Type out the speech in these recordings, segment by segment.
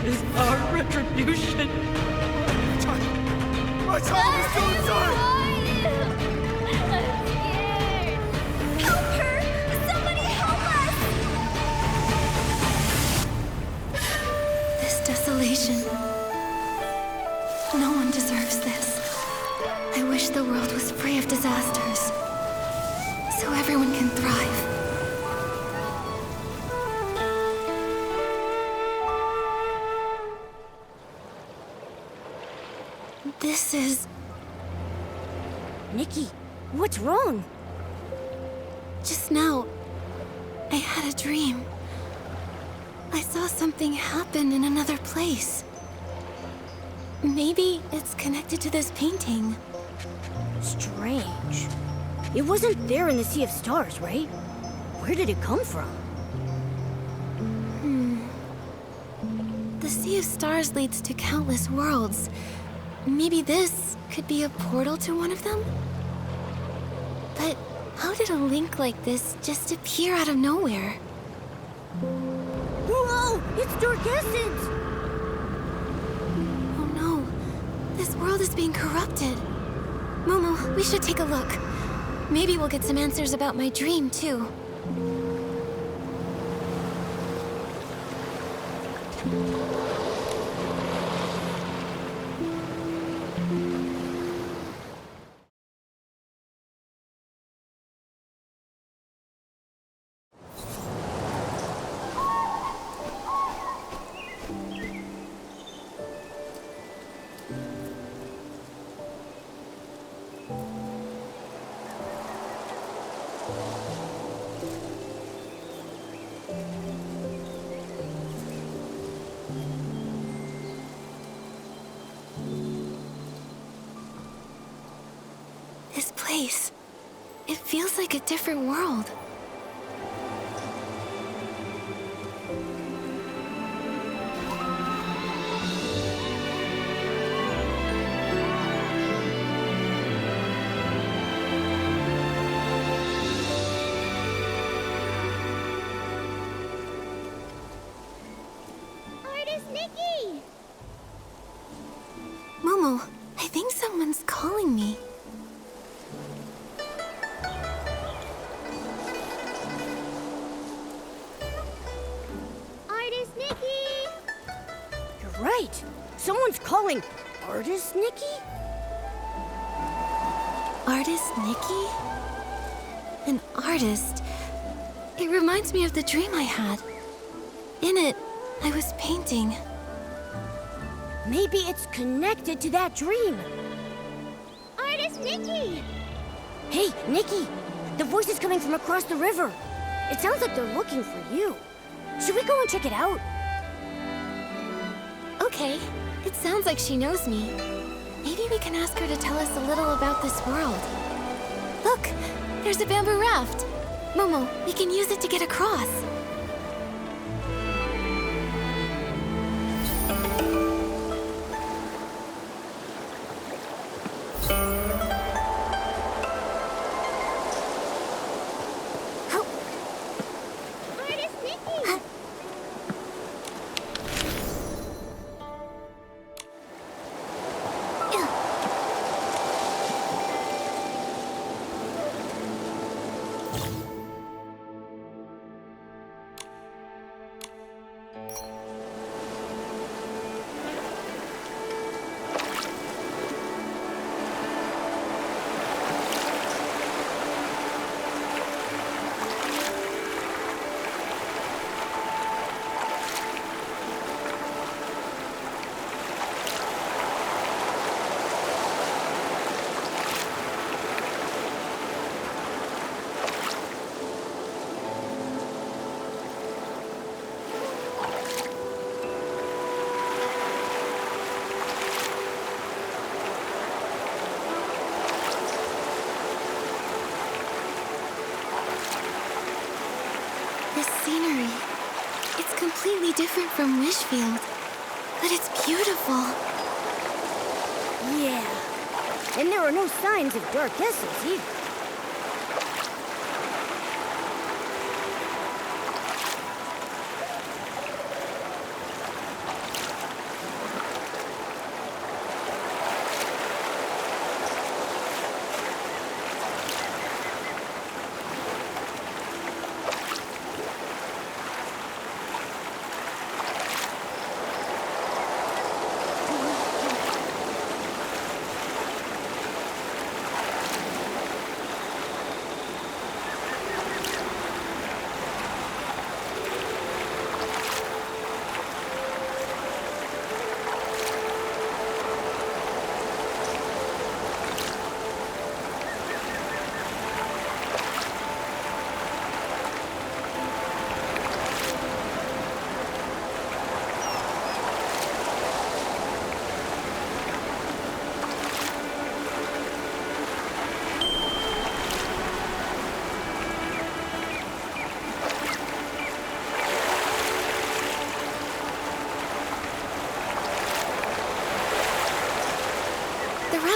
is our retribution. My child is still inside! I'm scared. Help her! Somebody help us! This desolation. No one deserves this. I wish the world was free of disasters, so everyone can thrive. This is... Nikki, what's wrong? Just now, I had a dream. I saw something happen in another place. Maybe it's connected to this painting. Strange. It wasn't there in the Sea of Stars, right? Where did it come from? The Sea of Stars leads to countless worlds. Maybe this could be a portal to one of them? But how did a link like this just appear out of nowhere? Whoa! It's Dark Essence! Oh no, this world is being corrupted. Momo, we should take a look. Maybe we'll get some answers about my dream, too. This place, it feels like a different world. Artist Nikki! Momo, I think someone's calling me. Artist Nikki! You're right. Someone's calling. Artist Nikki? Artist Nikki? An artist? It reminds me of the dream I had. In it, I was painting. Maybe it's connected to that dream. Artist Nikki! Hey, Nikki! The voice is coming from across the river. It sounds like they're looking for you. Should we go and check it out? Okay, it sounds like she knows me. Maybe we can ask her to tell us a little about this world. Look, there's a bamboo raft. Momo, we can use it to get across. Artist Nikki! This scenery, it's completely different from Wishfield, but it's beautiful. Yeah. And there are no signs of Dark Essence either.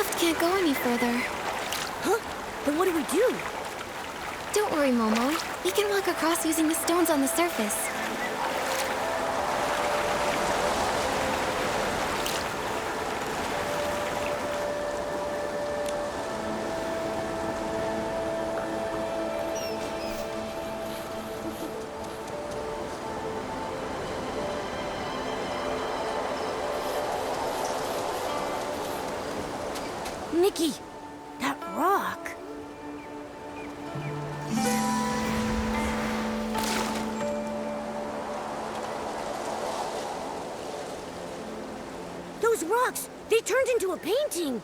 raft can't go any further. Huh? Then what do we do? Don't worry, Momo. We can walk across using the stones on the surface. Nikki, that rock. Those rocks, they turned into a painting.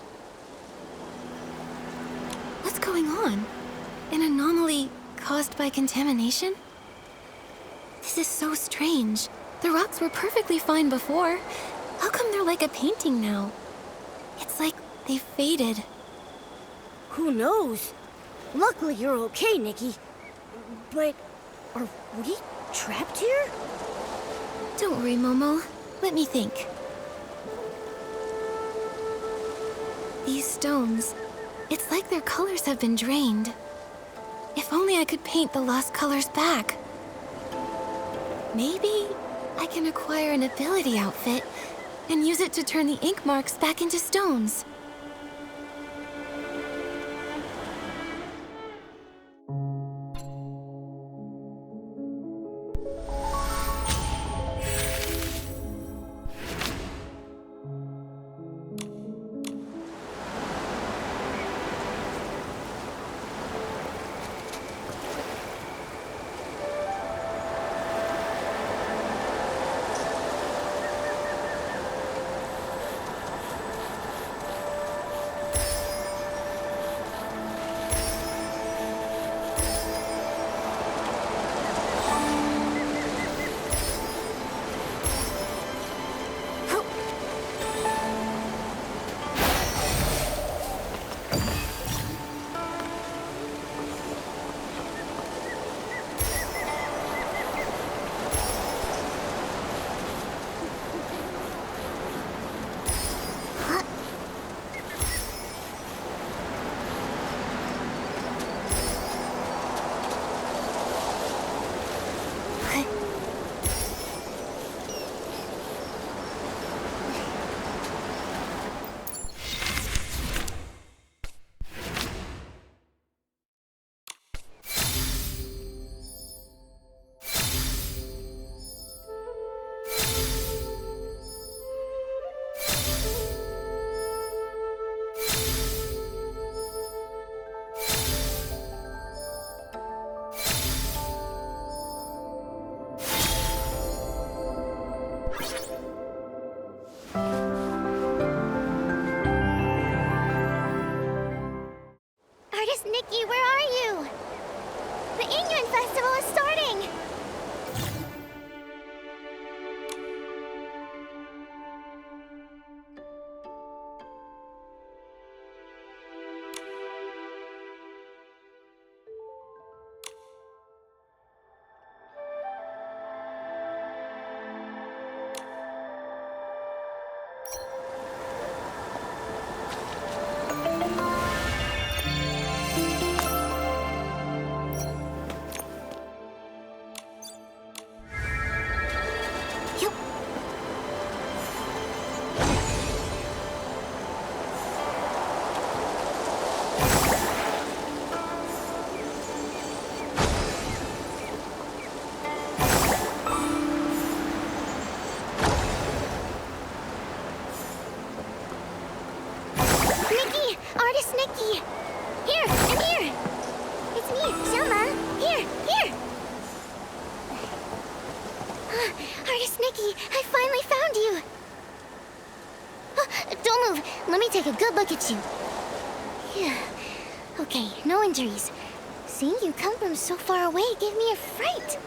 What's going on? An anomaly caused by contamination? This is so strange. The rocks were perfectly fine before. How come they're like a painting now? It's like they faded. Who knows? Luckily you're okay, Nikki. But are we trapped here? Don't worry, Momo. Let me think. These stones, it's like their colors have been drained. If only I could paint the lost colors back. Maybe I can acquire an ability outfit and use it to turn the ink marks back into stones. Nikki, where are you? The Inuit Festival is starting! Artist Nikki! Here! I'm here! It's me, Selma! Here! Here! Artist Nikki, I finally found you! Don't move! Let me take a good look at you. Phew. Okay, no injuries. Seeing you come from so far away gave me a fright.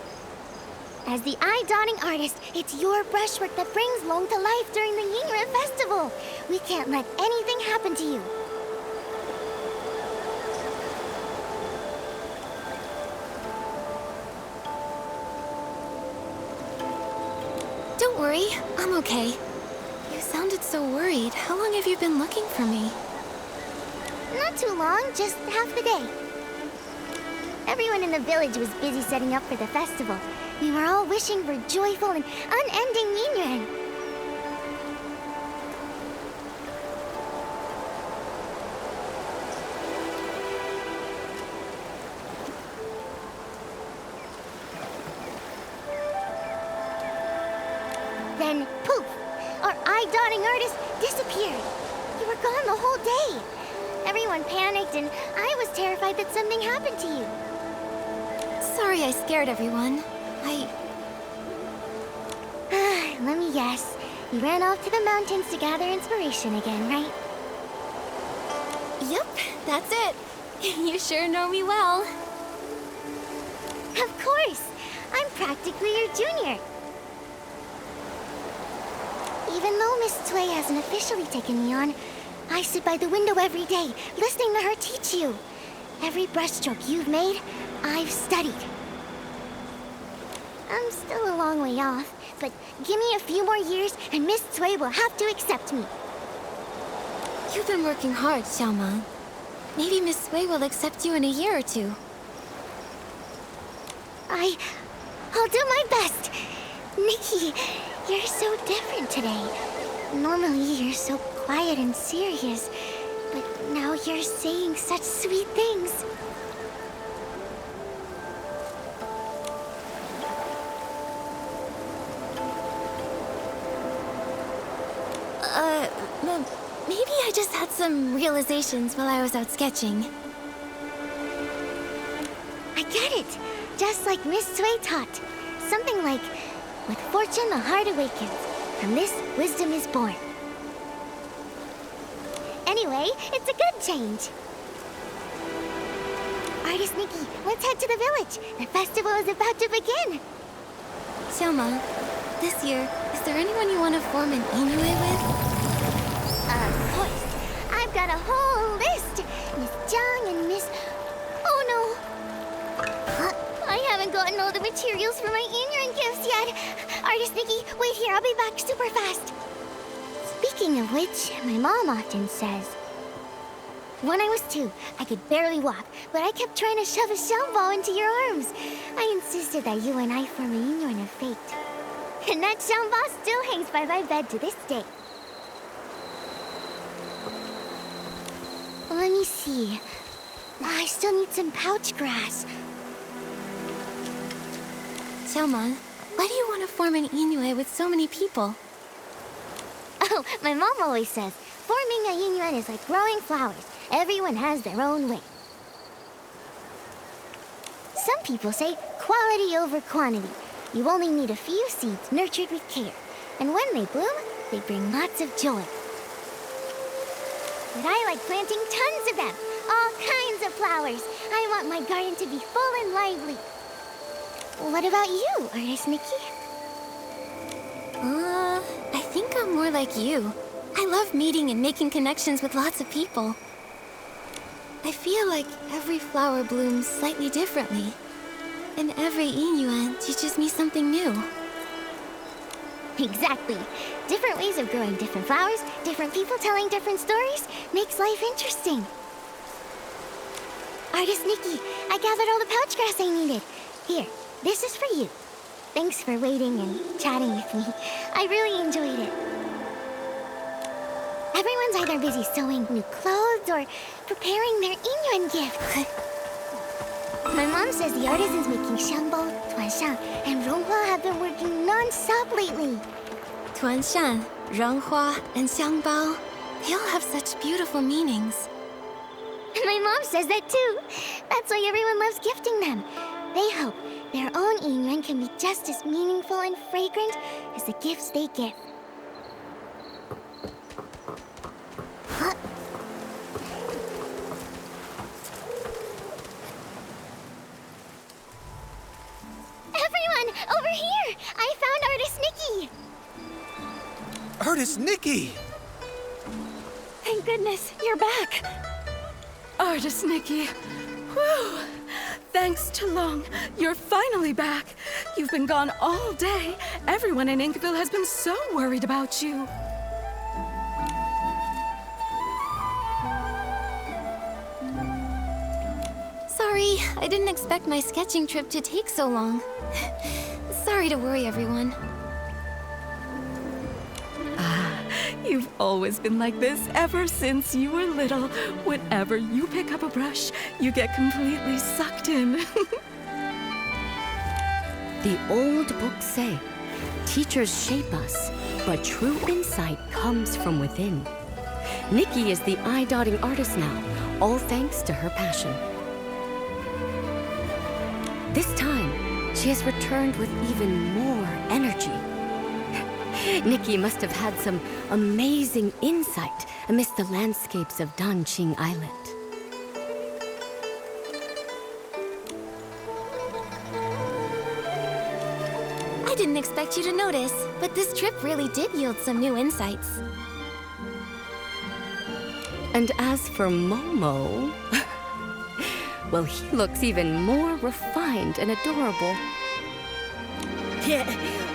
As the eye-dotting artist, it's your brushwork that brings Long to life during the Yingren Festival. We can't let anything happen to you. Don't worry, I'm okay. You sounded so worried. How long have you been looking for me? Not too long, just half the day. Everyone in the village was busy setting up for the festival. We were all wishing for joyful and unending Yunyuan. Then, poof! Our eye-dotting artist disappeared. You were gone the whole day. Everyone panicked, and I was terrified that something happened to you. Sorry I scared everyone. Let me guess. You ran off to the mountains to gather inspiration again, right? Yep, that's it. You sure know me well. Of course! I'm practically your junior. Even though Miss Tsui hasn't officially taken me on, I sit by the window every day, listening to her teach you. Every brushstroke you've made, I've studied. I'm still a long way off, but give me a few more years and Miss Tsui will have to accept me. You've been working hard, Xiaoma. Maybe Miss Sui will accept you in a year or two. I'll do my best. Nikki, you're so different today. Normally you're so quiet and serious, but now you're saying such sweet things. Maybe I just had some realizations while I was out sketching. I get it. Just like Miss Sui taught. Something like, with fortune the heart awakens. From this, wisdom is born. Anyway, it's a good change. Artist Nikki, let's head to the village. The festival is about to begin. Xiaoma, this year, is there anyone you want to form an Inoue with? Of course. I've got a whole list. Miss Jiang and Miss... Oh no. Huh? I haven't gotten all the materials for my Inyuan gifts yet. Artist Nikki, wait here. I'll be back super fast. Speaking of which, my mom often says... When I was 2, I could barely walk, but I kept trying to shove a shell ball into your arms. I insisted that you and I form a Inyuan of fate. And that shell ball still hangs by my bed to this day. Let me see. I still need some pouch grass. Xiaoma, why do you want to form an Inoue with so many people? Oh, my mom always says, forming a Yunyuan is like growing flowers. Everyone has their own way. Some people say quality over quantity. You only need a few seeds nurtured with care. And when they bloom, they bring lots of joy. But I like planting tons of them. All kinds of flowers. I want my garden to be full and lively. What about you, Artist Nikki? I think I'm more like you. I love meeting and making connections with lots of people. I feel like every flower blooms slightly differently. And every Inyuan teaches me something new. Exactly. Different ways of growing different flowers, different people telling different stories, makes life interesting. Artist Nikki, I gathered all the pouch grass I needed. Here, this is for you. Thanks for waiting and chatting with me. I really enjoyed it. Everyone's either busy sewing new clothes or preparing their Inyuan gift. My mom says the artisans making Xiangbo, Tuanshan, and Ronghua have been working non-stop lately. Tuanshan, Renghua, and Xiangbao, they all have such beautiful meanings. My mom says that too. That's why everyone loves gifting them. They hope their own Inyuan can be just as meaningful and fragrant as the gifts they give. Huh? Everyone, over here! I found Artist Nikki! Artist Nikki! Thank goodness, you're back. Artist Nikki. Whew. Thanks to Long, you're finally back. You've been gone all day. Everyone in Inkville has been so worried about you. Sorry, I didn't expect my sketching trip to take so long. Sorry to worry everyone. You've always been like this ever since you were little. Whenever you pick up a brush, you get completely sucked in. The old books say, teachers shape us, but true insight comes from within. Nikki is the eye-dotting artist now, all thanks to her passion. This time, she has returned with even more energy. Nikki must have had some amazing insight amidst the landscapes of Danqing Island. I didn't expect you to notice, but this trip really did yield some new insights. And as for Momo, well, he looks even more refined and adorable. Yeah,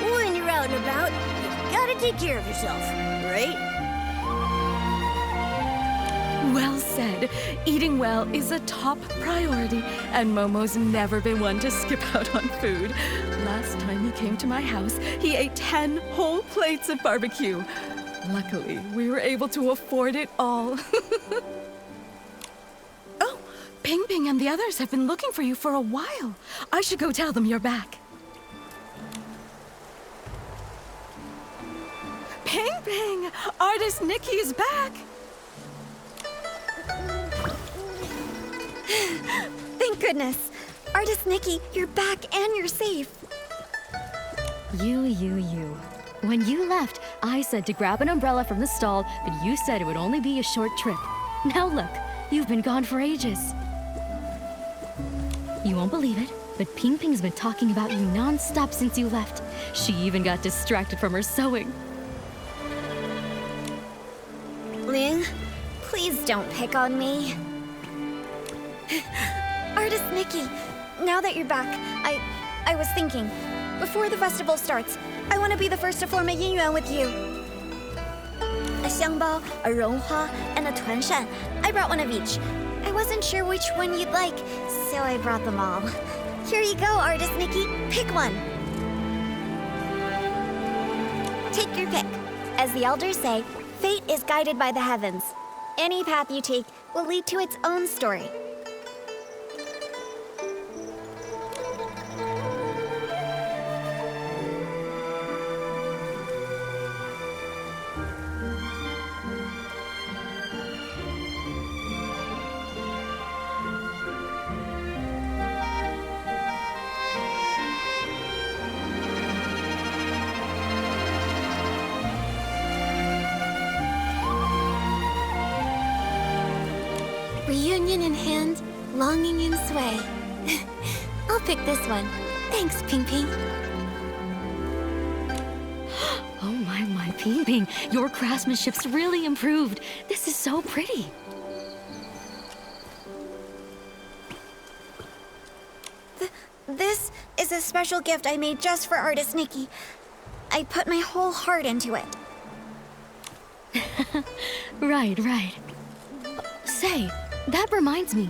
when you're out and about, you gotta take care of yourself, right? Well said. Eating well is a top priority, and Momo's never been one to skip out on food. Last time he came to my house, he ate 10 whole plates of barbecue. Luckily, we were able to afford it all. Oh, Ping Ping and the others have been looking for you for a while. I should go tell them you're back. Ping Ping! Artist Nikki is back! Thank goodness. Artist Nikki, you're back and you're safe. You. When you left, I said to grab an umbrella from the stall, but you said it would only be a short trip. Now look, you've been gone for ages. You won't believe it, but Ping Ping's been talking about you non-stop since you left. She even got distracted from her sewing. Ling, please don't pick on me. Artist Nikki, now that you're back, I was thinking, before the festival starts, I want to be the first to form a yin yuan with you. A xiangbao, a ronghua, and a tuanshan. I brought one of each. I wasn't sure which one you'd like, so I brought them all. Here you go, Artist Nikki. Pick one. Take your pick. As the elders say, fate is guided by the heavens. Any path you take will lead to its own story. Reunion in hand, longing in sway. I'll pick this one. Thanks, Ping Ping. Oh my, Ping Ping, your craftsmanship's really improved. This is so pretty. This is a special gift I made just for Artist Nikki. I put my whole heart into it. Right. Say, that reminds me.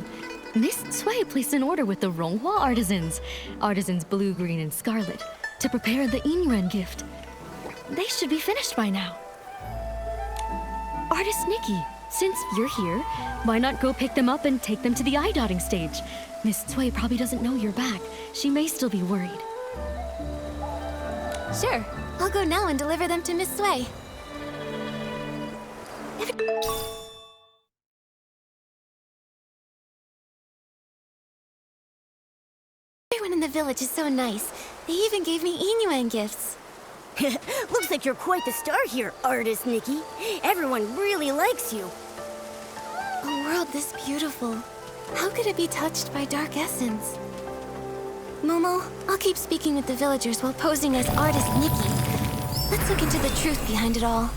Miss Cui placed an order with the Ronghua artisans blue, green, and scarlet, to prepare the Inyuan gift. They should be finished by now. Artist Nikki, since you're here, why not go pick them up and take them to the eye-dotting stage? Miss Cui probably doesn't know you're back. She may still be worried. Sure, I'll go now and deliver them to Miss Sway. Everyone in the village is so nice. They even gave me Inyuan gifts. Looks like you're quite the star here, Artist Nikki. Everyone really likes you. A world this beautiful. How could it be touched by dark essence? Momo, I'll keep speaking with the villagers while posing as Artist Nikki. Let's look into the truth behind it all.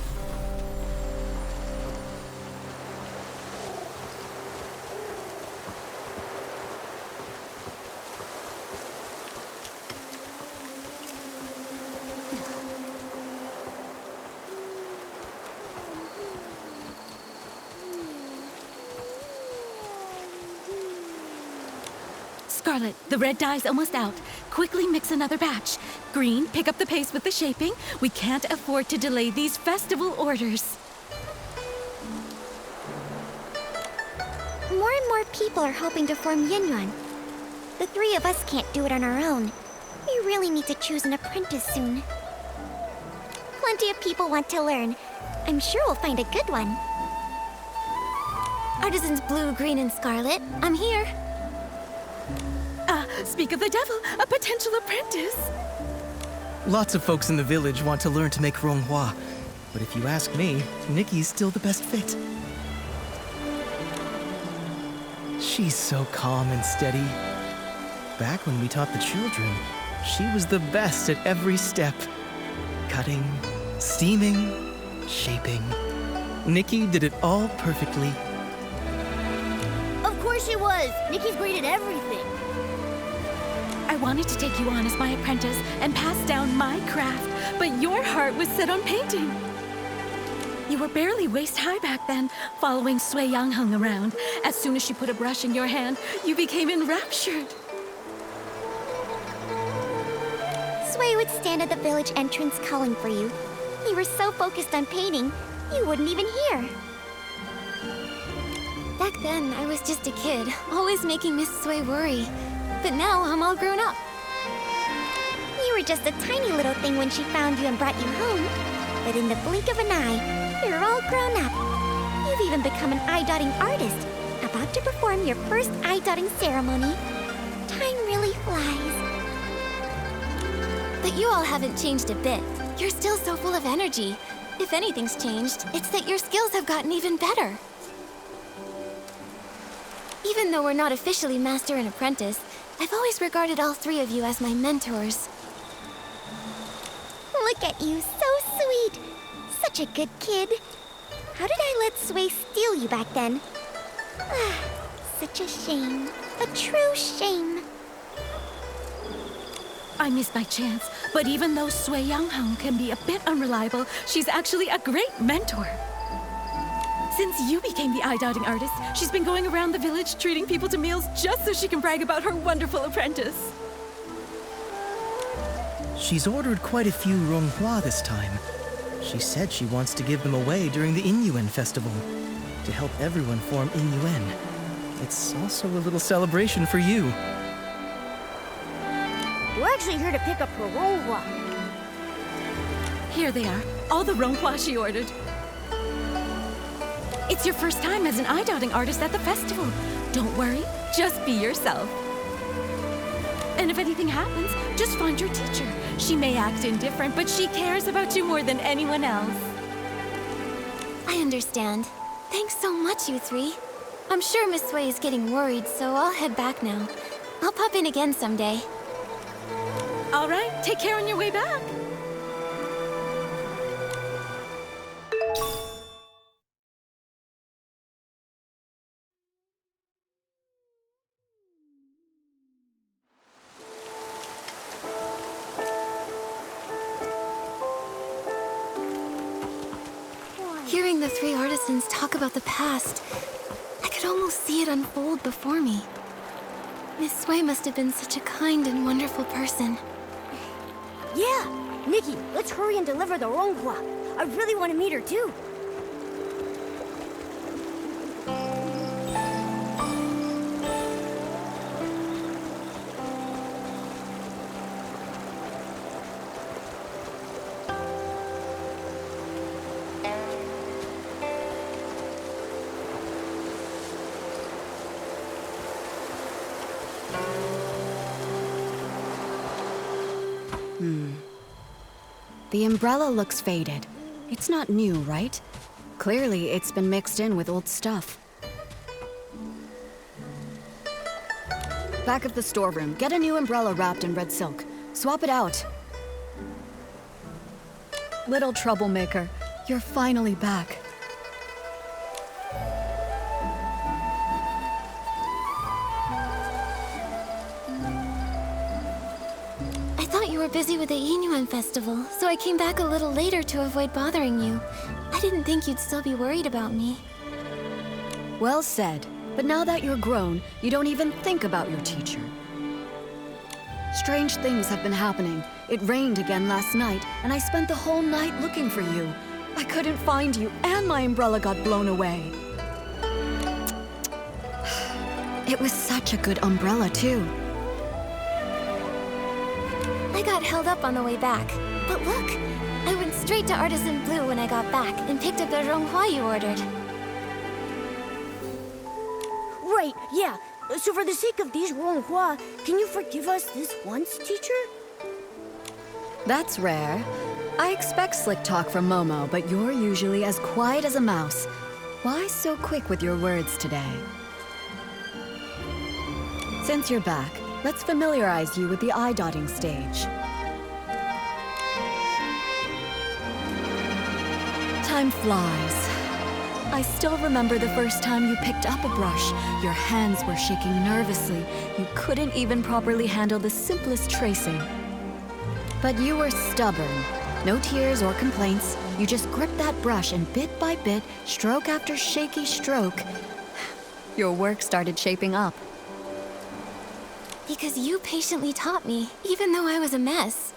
Scarlet, the red dye's almost out. Quickly mix another batch. Green, pick up the pace with the shaping. We can't afford to delay these festival orders. More and more people are hoping to form Yinyuan. The three of us can't do it on our own. We really need to choose an apprentice soon. Plenty of people want to learn. I'm sure we'll find a good one. Artisans Blue, Green, and Scarlet, I'm here. Speak of the devil, a potential apprentice. Lots of folks in the village want to learn to make ronghua, but if you ask me, Nikki's still the best fit. She's so calm and steady. Back when we taught the children, she was the best at every step. Cutting, steaming, shaping. Nikki did it all perfectly. Of course she was. Nikki's great at everything. I wanted to take you on as my apprentice and pass down my craft, but your heart was set on painting. You were barely waist-high back then, following Sui Yangheng around. As soon as she put a brush in your hand, you became enraptured. Sui would stand at the village entrance calling for you. You were so focused on painting, you wouldn't even hear. Back then, I was just a kid, always making Miss Sui worry. But now I'm all grown up. You were just a tiny little thing when she found you and brought you home. But in the blink of an eye, you're all grown up. You've even become an eye-dotting artist, about to perform your first eye-dotting ceremony. Time really flies. But you all haven't changed a bit. You're still so full of energy. If anything's changed, it's that your skills have gotten even better. Even though we're not officially master and apprentice, I've always regarded all three of you as my mentors. Look at you, so sweet. Such a good kid. How did I let Sui steal you back then? Such a shame. A true shame. I missed my chance, but even though Sui Yangheng can be a bit unreliable, she's actually a great mentor. Since you became the eye-dotting artist, she's been going around the village treating people to meals just so she can brag about her wonderful apprentice. She's ordered quite a few ronghua this time. She said she wants to give them away during the Inyuan festival, to help everyone form Inyuan. It's also a little celebration for you. We're actually here to pick up her ronghua. Here they are, all the ronghua she ordered. It's your first time as an eye-dotting artist at the festival. Don't worry, just be yourself. And if anything happens, just find your teacher. She may act indifferent, but she cares about you more than anyone else. I understand. Thanks so much, you three. I'm sure Miss Sui is getting worried, so I'll head back now. I'll pop in again someday. All right, take care on your way back. Hearing the three artisans talk about the past, I could almost see it unfold before me. Miss Sui must have been such a kind and wonderful person. Yeah! Nikki, let's hurry and deliver the ronghua. I really want to meet her too. The umbrella looks faded. It's not new, right? Clearly, it's been mixed in with old stuff. Back of the storeroom, get a new umbrella wrapped in red silk. Swap it out. Little troublemaker, you're finally back. You were busy with the Inyuan festival, so I came back a little later to avoid bothering you. I didn't think you'd still be worried about me. Well said. But now that you're grown, you don't even think about your teacher. Strange things have been happening. It rained again last night, and I spent the whole night looking for you. I couldn't find you, and my umbrella got blown away. It was such a good umbrella, too. I got held up on the way back. But look, I went straight to Artisan Blue when I got back and picked up the ronghua you ordered. Right, yeah. So for the sake of these ronghua, can you forgive us this once, teacher? That's rare. I expect slick talk from Momo, but you're usually as quiet as a mouse. Why so quick with your words today? Since you're back, let's familiarize you with the eye-dotting stage. Time flies. I still remember the first time you picked up a brush. Your hands were shaking nervously. You couldn't even properly handle the simplest tracing. But you were stubborn. No tears or complaints. You just gripped that brush and bit by bit, stroke after shaky stroke, your work started shaping up. Because you patiently taught me, even though I was a mess.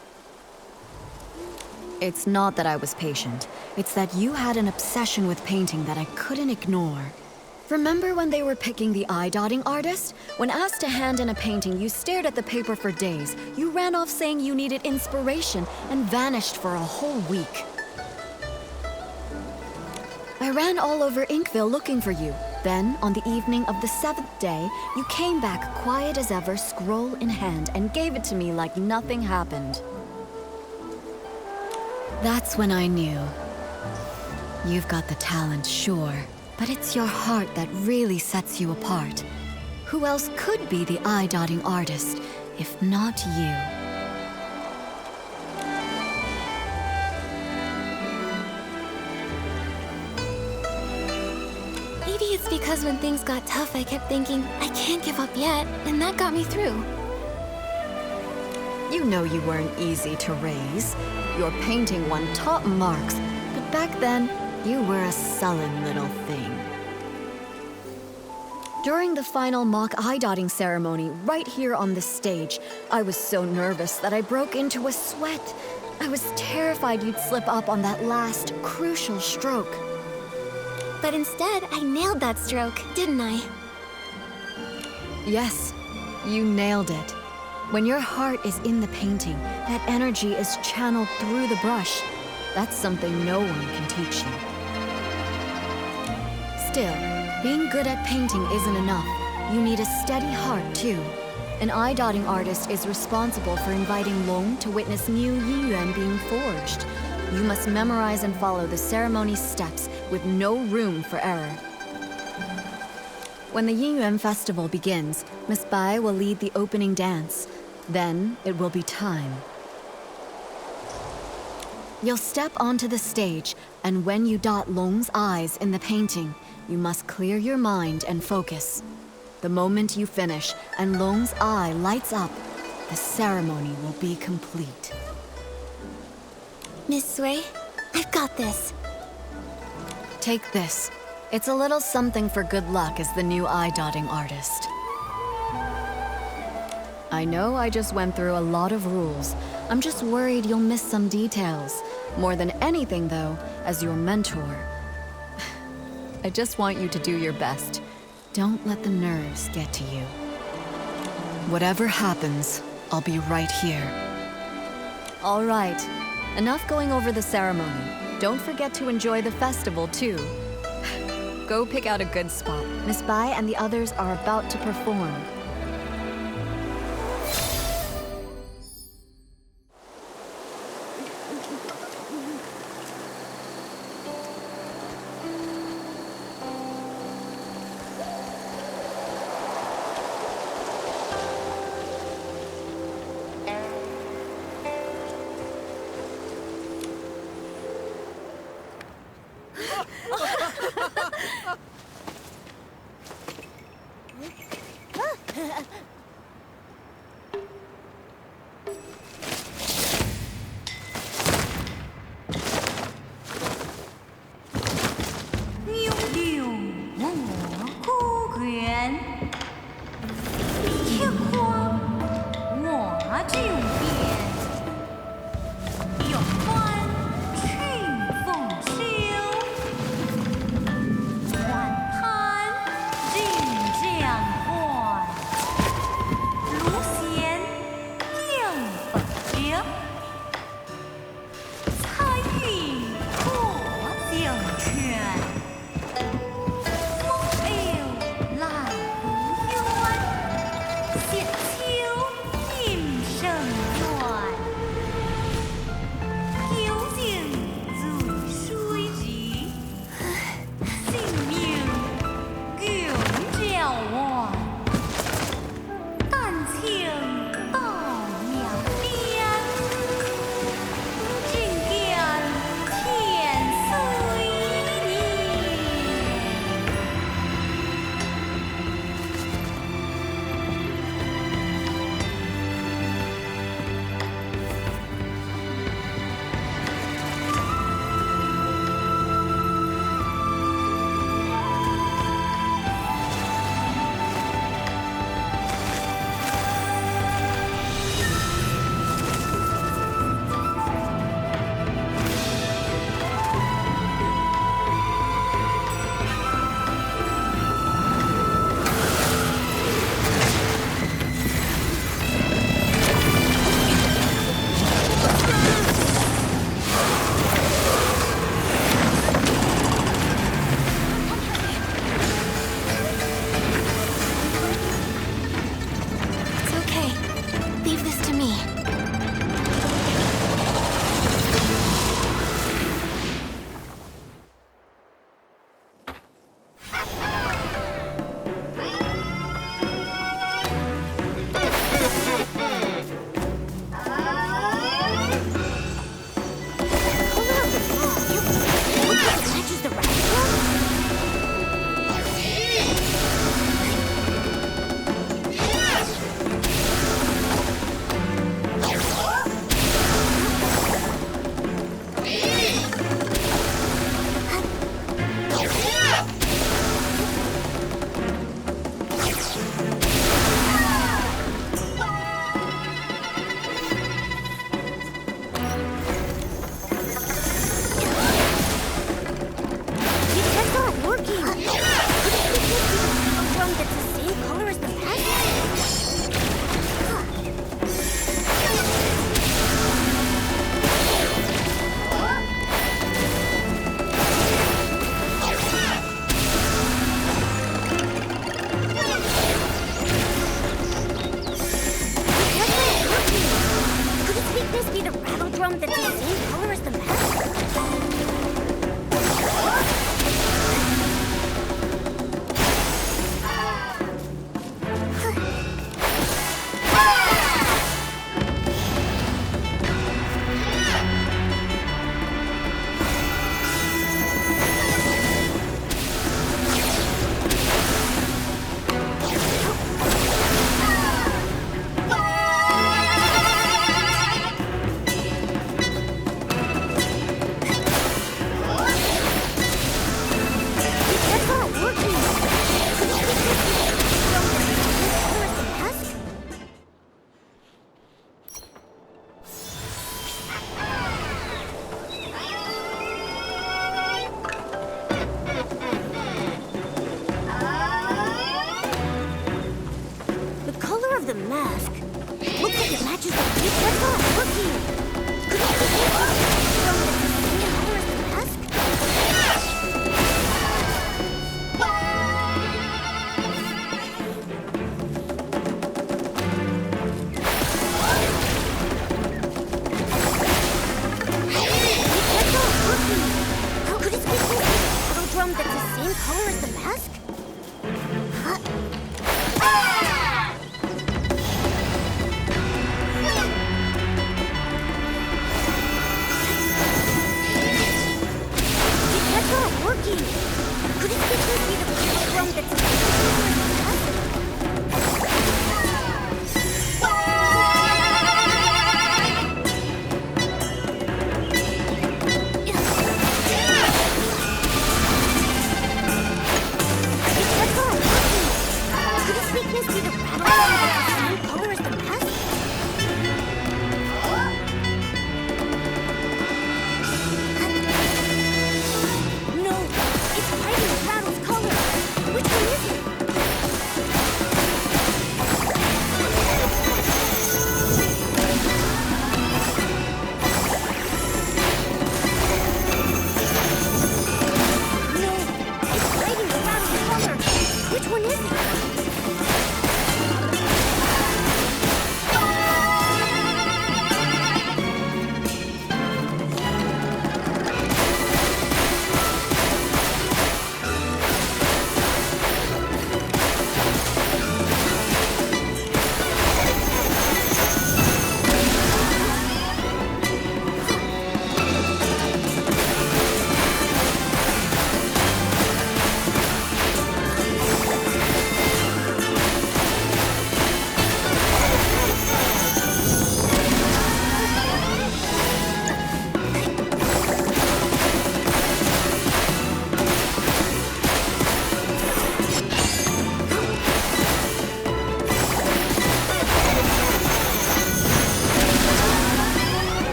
It's not that I was patient. It's that you had an obsession with painting that I couldn't ignore. Remember when they were picking the eye-dotting artist? When asked to hand in a painting, you stared at the paper for days. You ran off saying you needed inspiration and vanished for a whole week. I ran all over Inkville looking for you. Then, on the evening of the 7th day, you came back quiet as ever, scroll in hand, and gave it to me like nothing happened. That's when I knew. You've got the talent, sure, but it's your heart that really sets you apart. Who else could be the eye-dotting artist, if not you? Maybe it's because when things got tough, I kept thinking, I can't give up yet, and that got me through. You know you weren't easy to raise. Your painting won top marks, but back then, you were a sullen little thing. During the final mock eye-dotting ceremony, right here on the stage, I was so nervous that I broke into a sweat. I was terrified you'd slip up on that last, crucial stroke. But instead, I nailed that stroke, didn't I? Yes, you nailed it. When your heart is in the painting, that energy is channeled through the brush. That's something no one can teach you. Still, being good at painting isn't enough. You need a steady heart, too. An eye-dotting artist is responsible for inviting Long to witness new Yinyuan being forged. You must memorize and follow the ceremony's steps with no room for error. When the Yinyuan festival begins, Miss Bai will lead the opening dance. Then it will be time. You'll step onto the stage, and when you dot Long's eyes in the painting, you must clear your mind and focus. The moment you finish and Long's eye lights up, the ceremony will be complete. Miss Sui, I've got this. Take this. It's a little something for good luck as the new eye-dotting artist. I know I just went through a lot of rules. I'm just worried you'll miss some details. More than anything, though, as your mentor, I just want you to do your best. Don't let the nerves get to you. Whatever happens, I'll be right here. All right. Enough going over the ceremony. Don't forget to enjoy the festival, too. Go pick out a good spot. Miss Bai and the others are about to perform. 正变，有关春风秋，缓盼人将还，芦弦应不绝，彩云过江泉。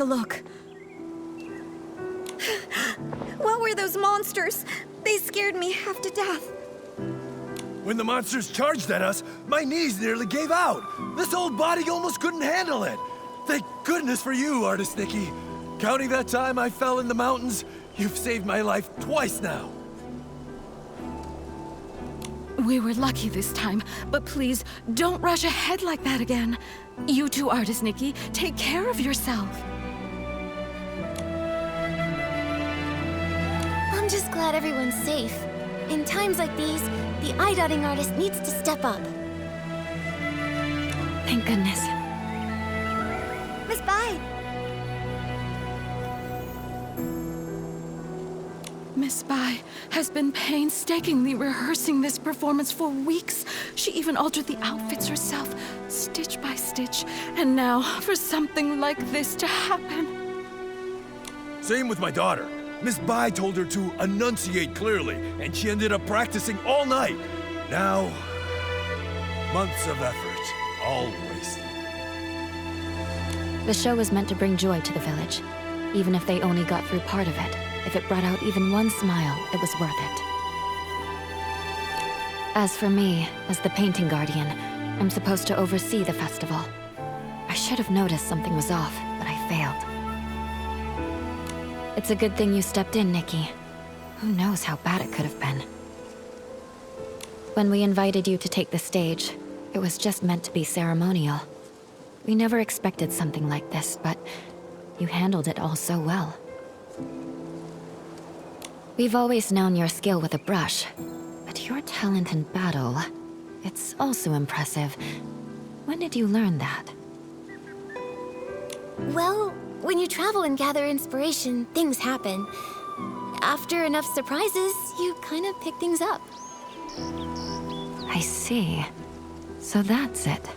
a look. What were those monsters? They scared me half to death. When the monsters charged at us, my knees nearly gave out. This old body almost couldn't handle it. Thank goodness for you, Artist Nikki. Counting that time I fell in the mountains, you've saved my life twice now. We were lucky this time, but please, don't rush ahead like that again. You too, Artist Nikki. Take care of yourself. I'm just glad everyone's safe. In times like these, the eye-dotting artist needs to step up. Thank goodness. Miss Bai! Miss Bai has been painstakingly rehearsing this performance for weeks. She even altered the outfits herself, stitch by stitch. And now, for something like this to happen. Same with my daughter. Miss Bai told her to enunciate clearly, and she ended up practicing all night. Now, months of effort, all wasted. The show was meant to bring joy to the village. Even if they only got through part of it, if it brought out even one smile, it was worth it. As for me, as the painting guardian, I'm supposed to oversee the festival. I should have noticed something was off, but I failed. It's a good thing you stepped in, Nikki. Who knows how bad it could have been. When we invited you to take the stage, it was just meant to be ceremonial. We never expected something like this, but you handled it all so well. We've always known your skill with a brush, but your talent in battle, it's also impressive. When did you learn that? Well, when you travel and gather inspiration, things happen. After enough surprises, you kind of pick things up. I see. So that's it.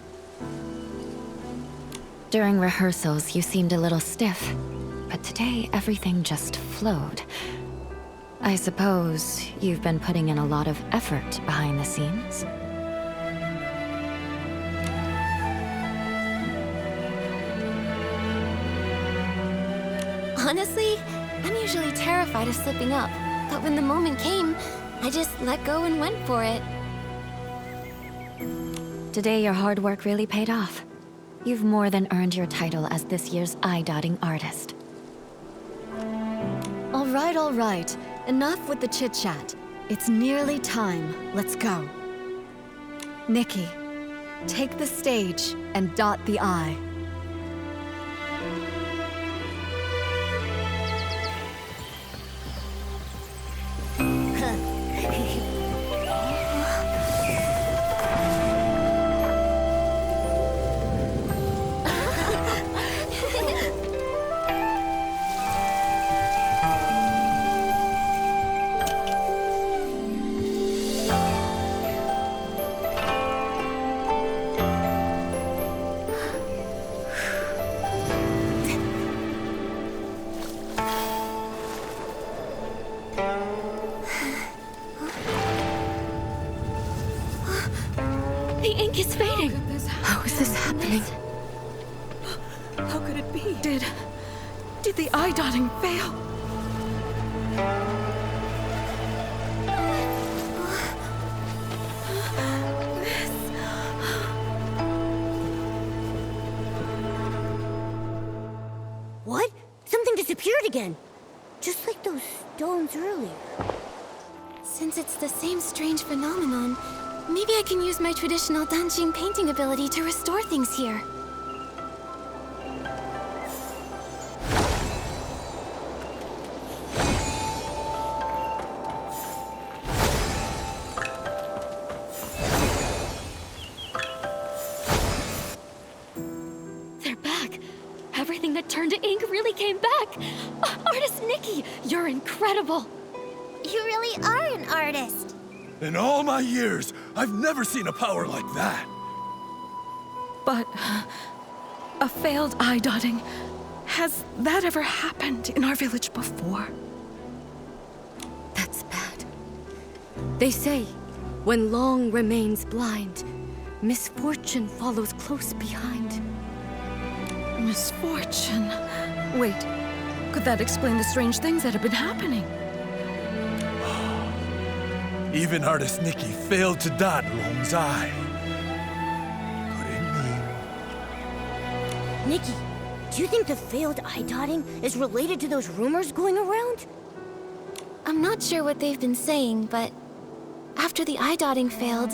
During rehearsals, you seemed a little stiff, but today everything just flowed. I suppose you've been putting in a lot of effort behind the scenes? Honestly, I'm usually terrified of slipping up, but when the moment came, I just let go and went for it. Today your hard work really paid off. You've more than earned your title as this year's eye-dotting artist. All right. Enough with the chit-chat. It's nearly time. Let's go. Nikki, take the stage and dot the I. The ink is fading! How is this happening? How could it be? Did the eye-dotting fail? What? Something disappeared again. Just like those stones earlier. Since it's the same strange phenomenon, maybe I can use my traditional Danjing painting ability to restore things here. They're back! Everything that turned to ink really came back! Artist Nikki, you're incredible! You really are an artist. In all my years, I've never seen a power like that. But a failed eye-dotting. Has that ever happened in our village before? That's bad. They say, when long remains blind, misfortune follows close behind. Misfortune. Wait, could that explain the strange things that have been happening? Even artist Nikki failed to dot Long's eye. Could it mean... Nikki, do you think the failed eye dotting is related to those rumors going around? I'm not sure what they've been saying, but after the eye dotting failed,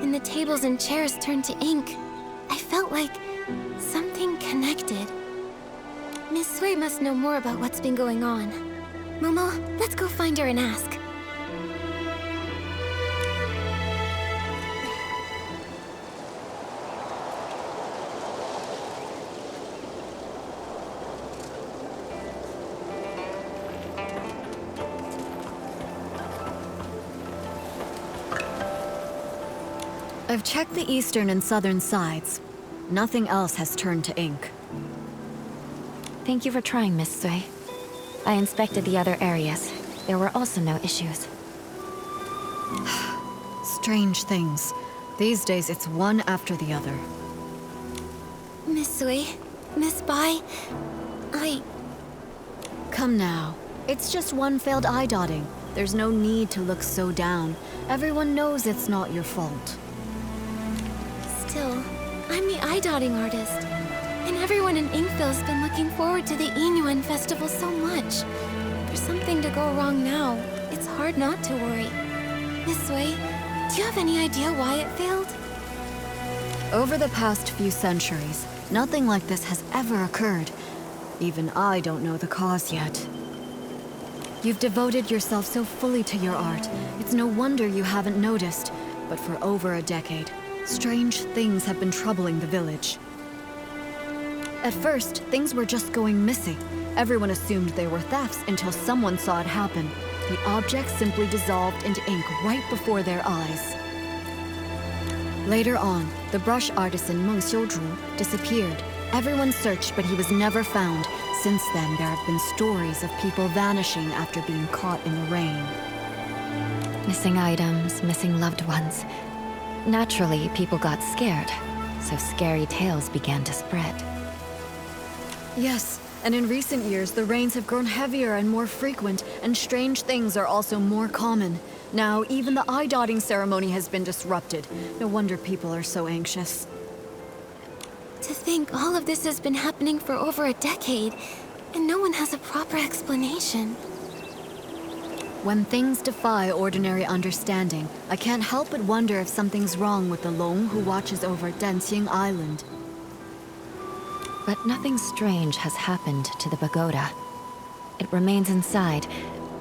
and the tables and chairs turned to ink, I felt like something connected. Miss Sui must know more about what's been going on. Momo, let's go find her and ask. I've checked the eastern and southern sides. Nothing else has turned to ink. Thank you for trying, Miss Sui. I inspected the other areas. There were also no issues. Strange things. These days, it's one after the other. Miss Sui, Miss Bai, Come now. It's just one failed eye dotting. There's no need to look so down. Everyone knows it's not your fault. Still, I'm the eye dotting artist. And everyone in Inkville's been looking forward to the Inyuan festival so much. For something to go wrong now, it's hard not to worry. Miss Sui, do you have any idea why it failed? Over the past few centuries, nothing like this has ever occurred. Even I don't know the cause yet. You've devoted yourself so fully to your art. It's no wonder you haven't noticed. But for over a decade, strange things have been troubling the village. At first, things were just going missing. Everyone assumed they were thefts until someone saw it happen. The object simply dissolved into ink right before their eyes. Later on, the brush artisan Meng Xiuzhu disappeared. Everyone searched, but he was never found. Since then, there have been stories of people vanishing after being caught in the rain. Missing items, missing loved ones. Naturally, people got scared, so scary tales began to spread. Yes, and in recent years, the rains have grown heavier and more frequent, and strange things are also more common. Now, even the eye-dotting ceremony has been disrupted. No wonder people are so anxious. To think all of this has been happening for over a decade, and no one has a proper explanation. When things defy ordinary understanding, I can't help but wonder if something's wrong with the Long who watches over Danxing Island. But nothing strange has happened to the pagoda. It remains inside,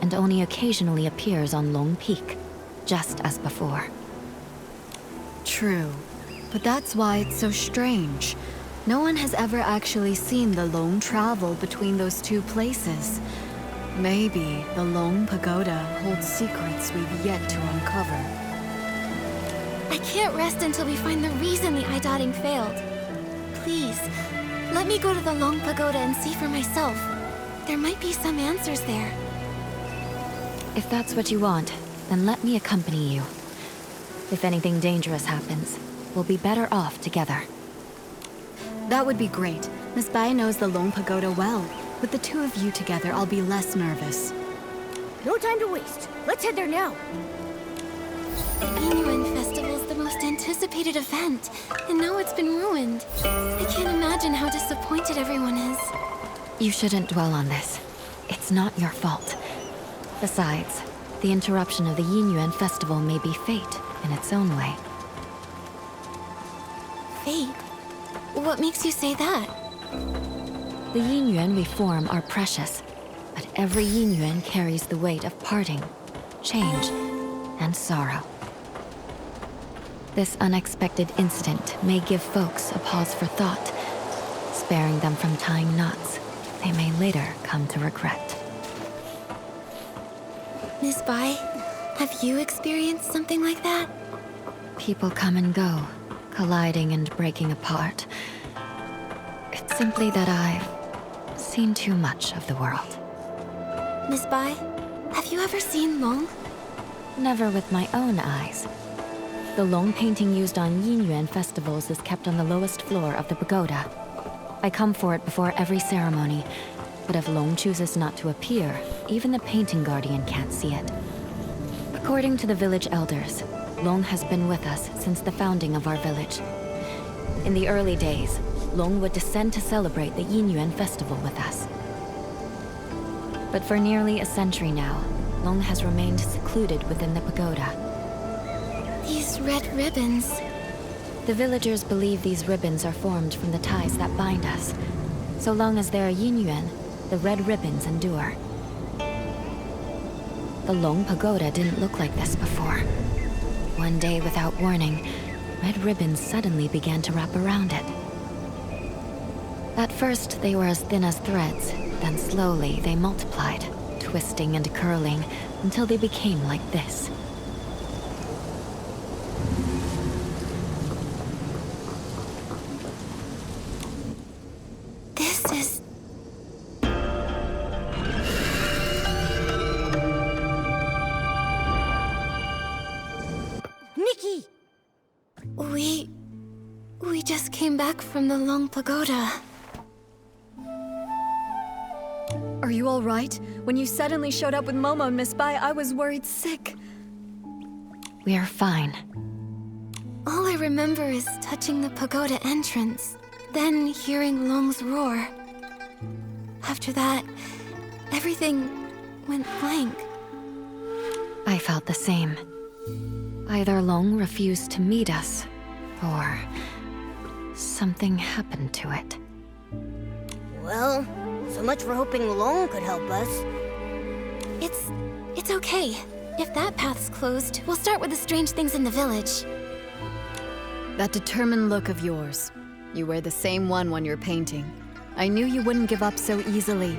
and only occasionally appears on Long Peak, just as before. True, but that's why it's so strange. No one has ever actually seen the Long travel between those two places. Maybe the Long Pagoda holds secrets we've yet to uncover. I can't rest until we find the reason the eye dotting failed. Please, let me go to the Long Pagoda and see for myself. There might be some answers there. If that's what you want, then let me accompany you. If anything dangerous happens, we'll be better off together. That would be great. Miss Bai knows the Long Pagoda well. With the two of you together, I'll be less nervous. No time to waste. Let's head there now. The Inyuan Festival's the most anticipated event, and now it's been ruined. I can't imagine how disappointed everyone is. You shouldn't dwell on this. It's not your fault. Besides, the interruption of the Yinyuan Festival may be fate in its own way. Fate? What makes you say that? The Yinyuan we form are precious, but every Yinyuan carries the weight of parting, change, and sorrow. This unexpected incident may give folks a pause for thought, sparing them from tying knots they may later come to regret. Miss Bai, have you experienced something like that? People come and go, colliding and breaking apart. It's simply that I've seen too much of the world. Miss Bai, have you ever seen Long? Never with my own eyes. The Long painting used on Yinyuan festivals is kept on the lowest floor of the pagoda. I come for it before every ceremony, But if Long chooses not to appear, even the painting guardian can't see it. According to the village elders, Long has been with us since the founding of our village. In the early days, Long would descend to celebrate the Yinyuan festival with us. But for nearly a century now, Long has remained secluded within the pagoda. These red ribbons. The villagers believe these ribbons are formed from the ties that bind us. So long as there are Yinyuan, the red ribbons endure. The Long Pagoda didn't look like this before. One day, without warning, red ribbons suddenly began to wrap around it. At first, they were as thin as threads, then slowly they multiplied, twisting and curling, until they became like this. This is... Nikki! We just came back from the Long Pagoda. Are you all right? When you suddenly showed up with Momo and Miss Bai, I was worried sick. We are fine. All I remember is touching the pagoda entrance, then hearing Long's roar. After that, everything went blank. I felt the same. Either Long refused to meet us, or something happened to it. Well, so much for hoping Long could help us. It's okay. If that path's closed, we'll start with the strange things in the village. That determined look of yours. You wear the same one when you're painting. I knew you wouldn't give up so easily.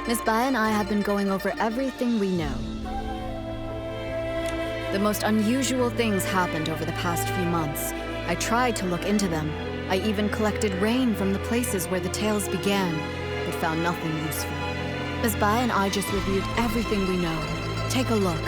Miss Bai and I have been going over everything we know. The most unusual things happened over the past few months. I tried to look into them. I even collected rain from the places where the tales began, but found nothing useful. Miss Bai and I just reviewed everything we know. Take a look.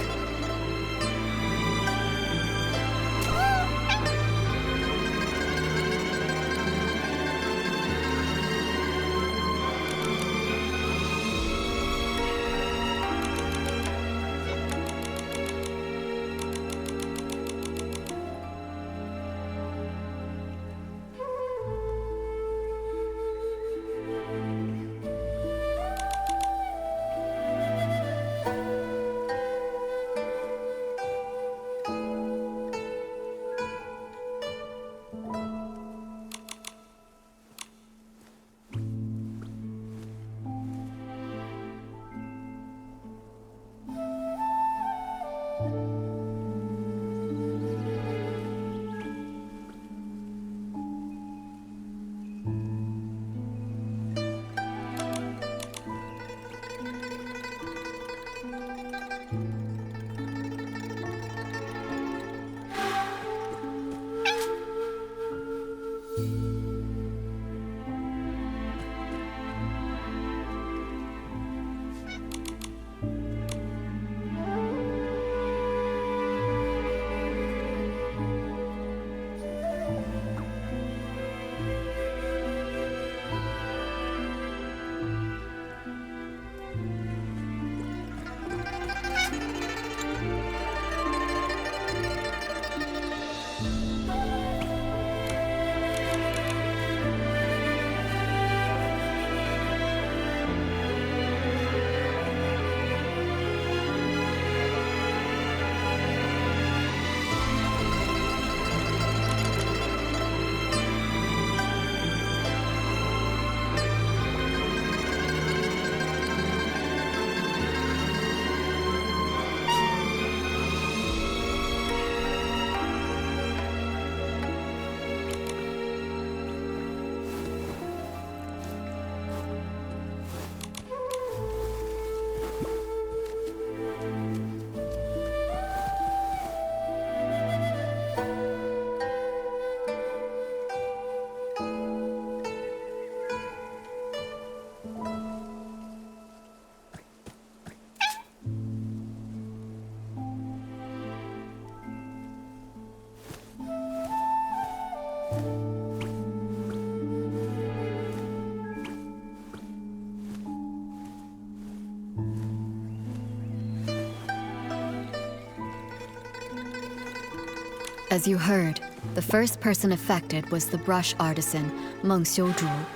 As you heard, the first person affected was the brush artisan, Meng Xiuzhu.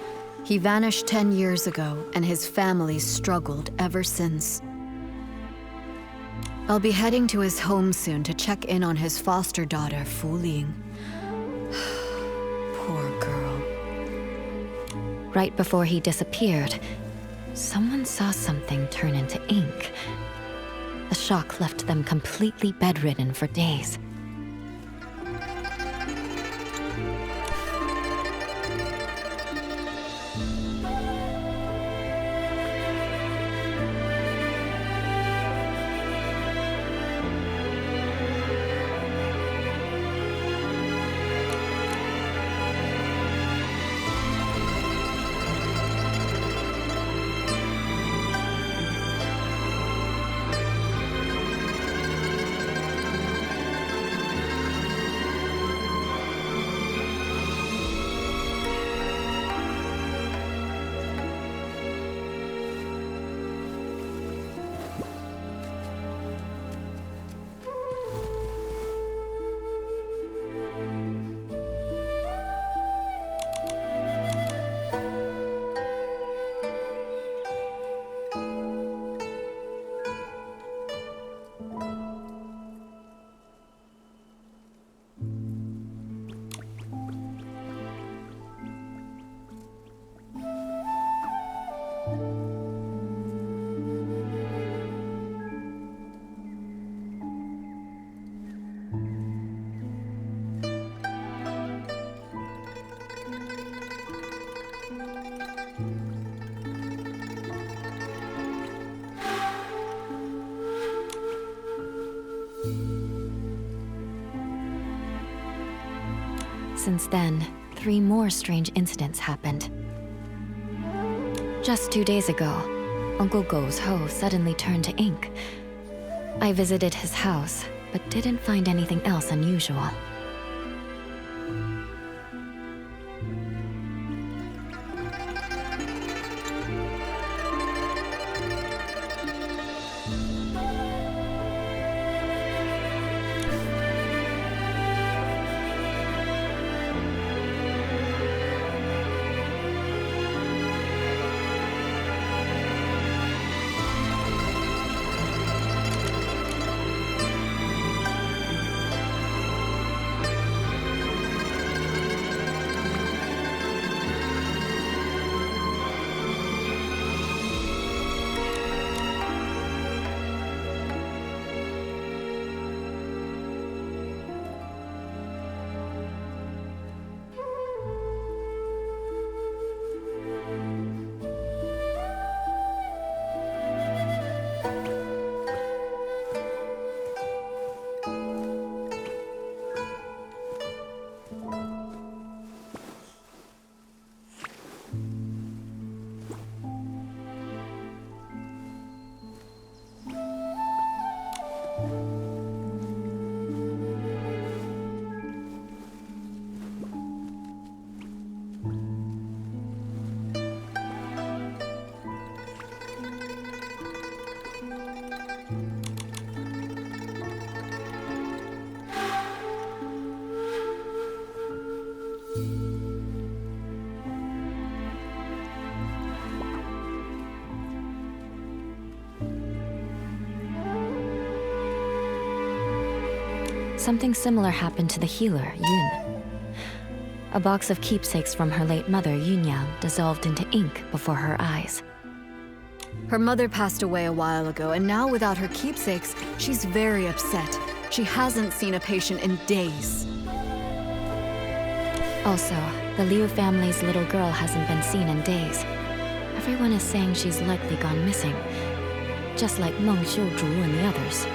He vanished 10 years ago, and his family struggled ever since. I'll be heading to his home soon to check in on his foster daughter, Fu Ling. Poor girl. Right before he disappeared, someone saw something turn into ink. The shock left them completely bedridden for days. Since then, 3 more strange incidents happened. Just 2 days ago, Uncle Go's hoe suddenly turned to ink. I visited his house, but didn't find anything else unusual. Something similar happened to the healer, Yun. A box of keepsakes from her late mother, Yunyang, dissolved into ink before her eyes. Her mother passed away a while ago, and now without her keepsakes, she's very upset. She hasn't seen a patient in days. Also, the Liu family's little girl hasn't been seen in days. Everyone is saying she's likely gone missing, just like Meng Xiuzhu and the others.